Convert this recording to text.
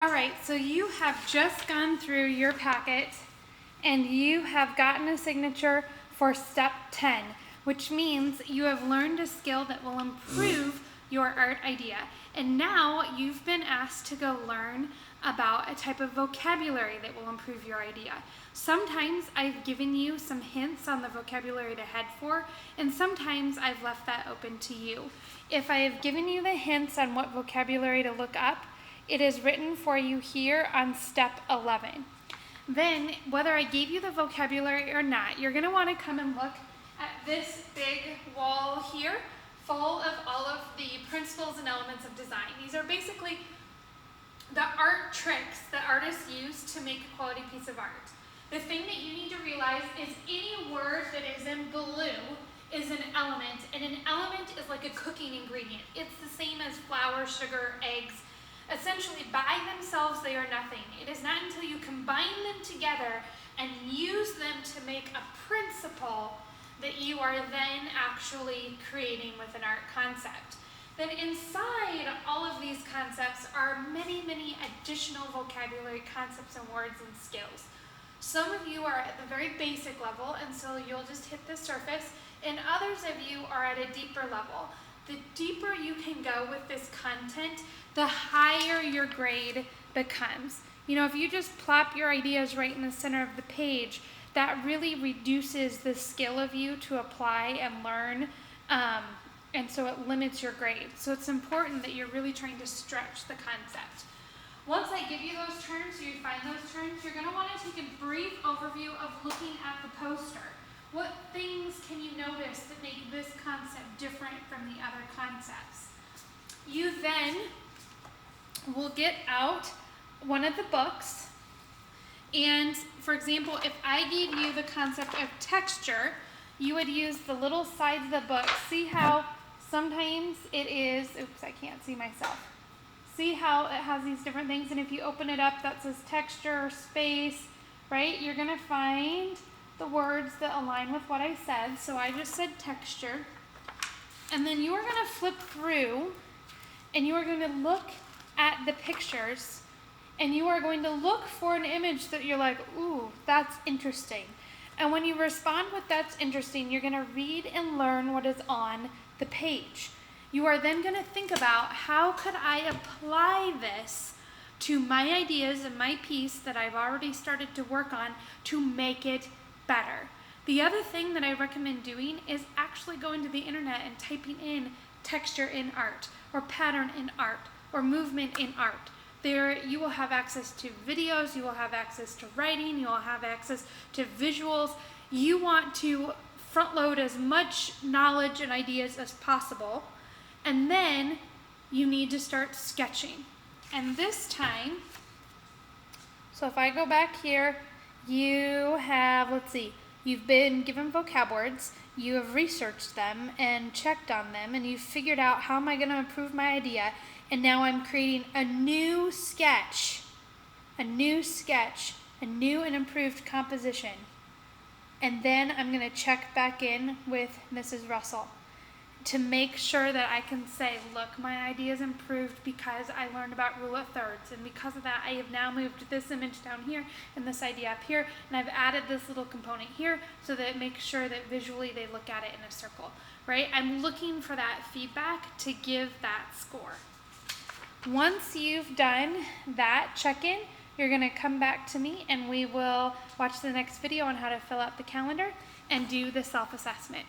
All right, so you have just gone through your packet and you have gotten a signature for step 10, which means you have learned a skill that will improve your art idea. And now you've been asked to go learn about a type of vocabulary that will improve your idea. Sometimes I've given you some hints on the vocabulary to head for, and sometimes I've left that open to you. If I have given you the hints on what vocabulary to look up, it is written for you here on step 11. Then, whether I gave you the vocabulary or not, you're going to want to come and look at this big wall here, full of all of the principles and elements of design. These are basically the art tricks that artists use to make a quality piece of art. The thing that you need to realize is any word that is in blue is an element, and an element is like a cooking ingredient. It's the same as flour, sugar, eggs. Essentially, by themselves, they are nothing. It is not until you combine them together and use them to make a principle that you are then actually creating with an art concept. Then inside all of these concepts are many, many additional vocabulary concepts and words and skills. Some of you are at the very basic level, and so you'll just hit the surface, and others of you are at a deeper level. The deeper you can go with this content, the higher your grade becomes. You know, if you just plop your ideas right in the center of the page, that really reduces the skill of you to apply and learn, and so it limits your grade. So it's important that you're really trying to stretch the concept. Once I give you those terms, you find those terms, you're going to want to take a brief overview of looking at the poster. What things can you notice that make this concept different from the other concepts? You then will get out one of the books, and for example, if I gave you the concept of texture, you would use the little sides of the book. See how sometimes it is, oops, I can't see myself. See how it has these different things, and if you open it up, that says texture or space, right? You're gonna find the words that align with what I said. So I just said texture. And then you are going to flip through and you are going to look at the pictures and you are going to look for an image that you're like, ooh, that's interesting. And when you respond with that's interesting, you're going to read and learn what is on the page. You are then going to think about, how could I apply this to my ideas and my piece that I've already started to work on to make it better. The other thing that I recommend doing is actually going to the internet and typing in texture in art, or pattern in art, or movement in art. There you will have access to videos, you will have access to writing, you will have access to visuals. You want to front load as much knowledge and ideas as possible, and then you need to start sketching. And this time, so if I go back here, you have, let's see, you've been given vocab words, you have researched them and checked on them, and you've figured out, how am I going to improve my idea? And now I'm creating a new sketch, a new and improved composition. And then I'm going to check back in with Mrs. Russell to make sure that I can say, look, my idea is improved because I learned about rule of thirds, and because of that I have now moved this image down here and this idea up here, and I've added this little component here so that it makes sure that visually they look at it in a circle, right? I'm looking for that feedback to give that score. Once you've done that check-in, you're going to come back to me and we will watch the next video on how to fill out the calendar and do the self-assessment.